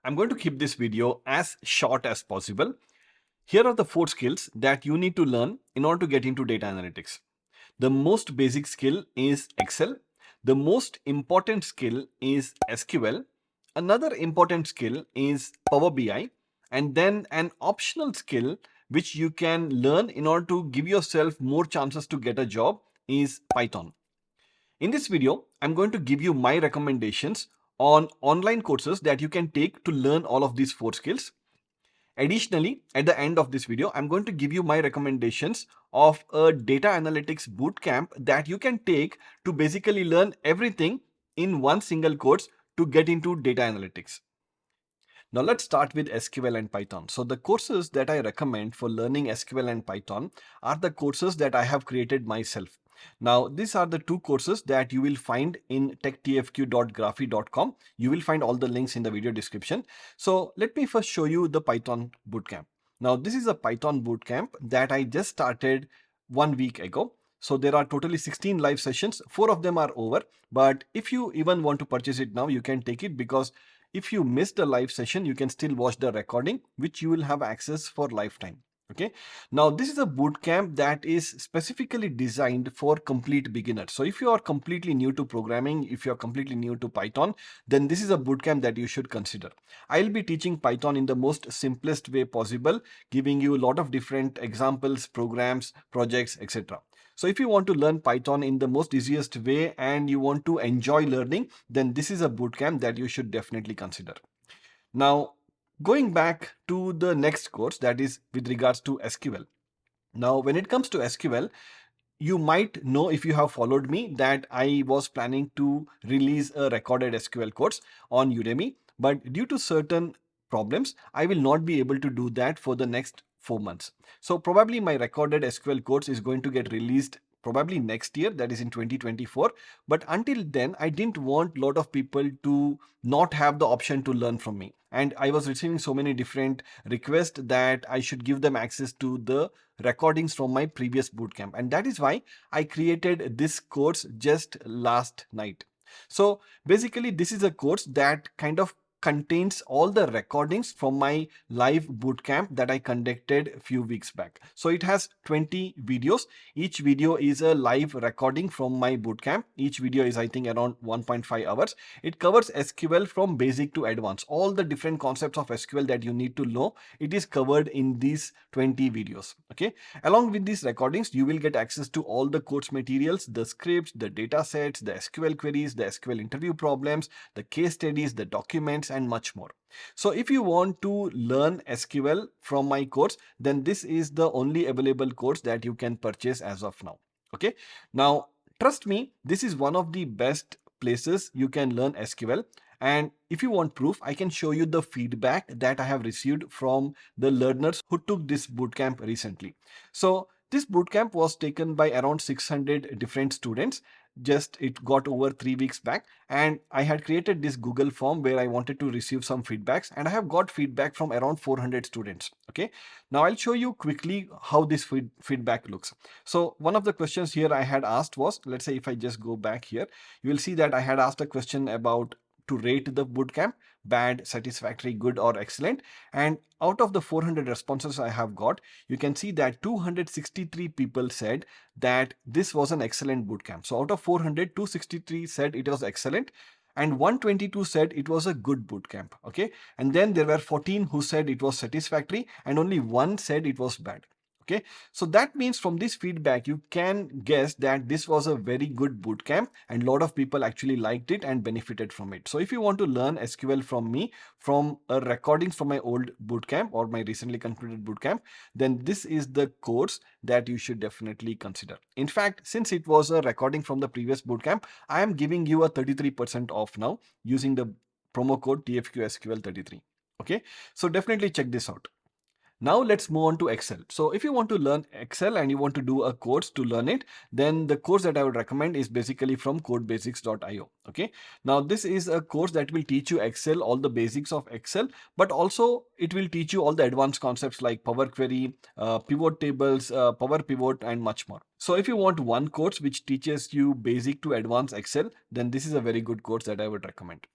I'm going to keep this video as short as possible. Here are the 4 skills that you need to learn in order to get into data analytics. The most basic skill is Excel. The most important skill is SQL. Another important skill is Power BI. And then an optional skill which you can learn in order to give yourself more chances to get a job is Python. In this video, I'm going to give you my recommendations on online courses that you can take to learn all of these 4 skills. Additionally, at the end of this video, I'm going to give you my recommendations of a data analytics bootcamp that you can take to basically learn everything in one single course to get into data analytics. Now let's start with SQL and Python. So the courses that I recommend for learning SQL and Python are the courses that I have created myself. Now, these are the 2 courses that you will find in techTFQ.graphy.com. You will find all the links in the video description. So let me first show you the Python bootcamp. Now, this is a Python bootcamp that I just started 1 week ago. So there are totally 16 live sessions. 4 of them are over. But if you even want to purchase it now, you can take it, because if you miss the live session, you can still watch the recording, which you will have access for lifetime. Okay. Now this is a bootcamp that is specifically designed for complete beginners. So if you are completely new to programming, if you are completely new to Python, then this is a bootcamp that you should consider. I'll be teaching Python in the most simplest way possible, giving you a lot of different examples, programs, projects, etc. So if you want to learn Python in the most easiest way and you want to enjoy learning, then this is a bootcamp that you should definitely consider. Now, going back to the next course, that is with regards to SQL. Now, when it comes to SQL, you might know, if you have followed me, that I was planning to release a recorded SQL course on Udemy, but due to certain problems, I will not be able to do that for the next 4 months. So probably my recorded SQL course is going to get released probably next year, that is in 2024. But until then, I didn't want a lot of people to not have the option to learn from me. And I was receiving so many different requests that I should give them access to the recordings from my previous bootcamp. And that is why I created this course just last night. So basically, this is a course that kind of contains all the recordings from my live bootcamp that I conducted a few weeks back. So it has 20 videos. Each video is a live recording from my bootcamp. Each video is, I think, around 1.5 hours. It covers SQL from basic to advanced. All the different concepts of SQL that you need to know, it is covered in these 20 videos. Okay. Along with these recordings, you will get access to all the course materials, the scripts, the data sets, the SQL queries, the SQL interview problems, the case studies, the documents, and much more. So if you want to learn SQL from my course, then this is the only available course that you can purchase as of now. Okay. Now, trust me, this is one of the best places you can learn SQL. And if you want proof, I can show you the feedback that I have received from the learners who took this bootcamp recently. So this bootcamp was taken by around 600 different students. Just it got over 3 weeks back, and I had created this Google form where I wanted to receive some feedbacks, and I have got feedback from around 400 students. Okay. Now I'll show you quickly how this feedback looks. So one of the questions here I had asked was, let's say if I just go back here, you will see that I had asked a question about to rate the bootcamp: bad, satisfactory, good, or excellent. And out of the 400 responses I have got, you can see that 263 people said that this was an excellent bootcamp. So out of 400, 263 said it was excellent, and 122 said it was a good bootcamp. Okay. And then there were 14 who said it was satisfactory, and only 1 said it was bad. Okay, so that means from this feedback, you can guess that this was a very good bootcamp and a lot of people actually liked it and benefited from it. So if you want to learn SQL from me, from a recordings from my old bootcamp or my recently concluded bootcamp, then this is the course that you should definitely consider. In fact, since it was a recording from the previous bootcamp, I am giving you a 33% off now using the promo code TFQSQL33. Okay, so definitely check this out. Now let's move on to Excel. So if you want to learn Excel and you want to do a course to learn it, then the course that I would recommend is basically from CodeBasics.io. Okay. Now this is a course that will teach you Excel, all the basics of Excel, but also it will teach you all the advanced concepts like Power Query, pivot tables, Power Pivot, and much more. So if you want one course which teaches you basic to advanced Excel, then this is a very good course that I would recommend.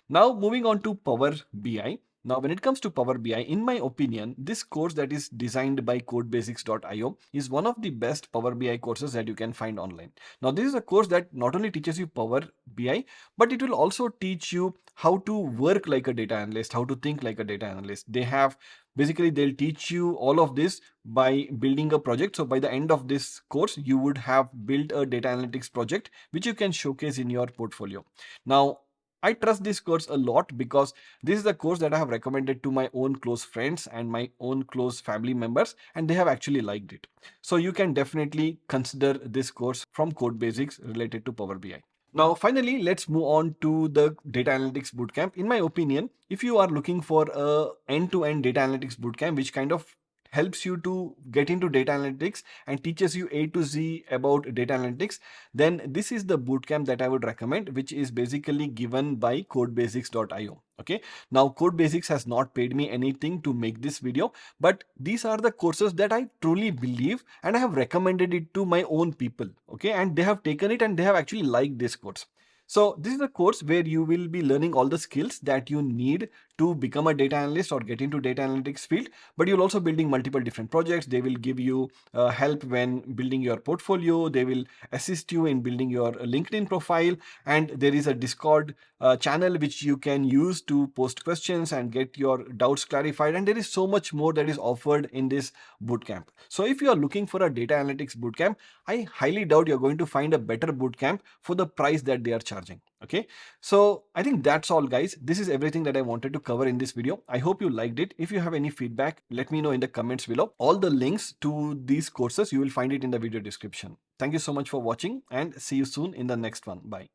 Now moving on to Power BI. Now, when it comes to Power BI, in my opinion, this course that is designed by CodeBasics.io is one of the best Power BI courses that you can find online. Now, this is a course that not only teaches you Power BI, but it will also teach you how to work like a data analyst, how to think like a data analyst. They'll teach you all of this by building a project. So by the end of this course, you would have built a data analytics project, which you can showcase in your portfolio. Now, I trust this course a lot because this is the course that I have recommended to my own close friends and my own close family members, and they have actually liked it. So you can definitely consider this course from CodeBasics related to Power BI. Now, finally, let's move on to the data analytics bootcamp. In my opinion, if you are looking for a end-to-end data analytics bootcamp, which kind of helps you to get into data analytics and teaches you A to Z about data analytics, then this is the bootcamp that I would recommend, which is basically given by codebasics.io. Okay. Now, CodeBasics has not paid me anything to make this video, but these are the courses that I truly believe, and I have recommended it to my own people. Okay. And they have taken it and they have actually liked this course. So this is a course where you will be learning all the skills that you need to become a data analyst or get into data analytics field, but you'll also building multiple different projects. They will give you help when building your portfolio. They will assist you in building your LinkedIn profile, and there is a Discord channel which you can use to post questions and get your doubts clarified, and there is so much more that is offered in this bootcamp. So if you are looking for a data analytics bootcamp, I highly doubt you're going to find a better bootcamp for the price that they are charging. Okay, so I think that's all, guys. This is everything that I wanted to cover in this video. I hope you liked it. If you have any feedback, let me know in the comments below. All the links to these courses, you will find it in the video description. Thank you so much for watching, and see you soon in the next one. Bye.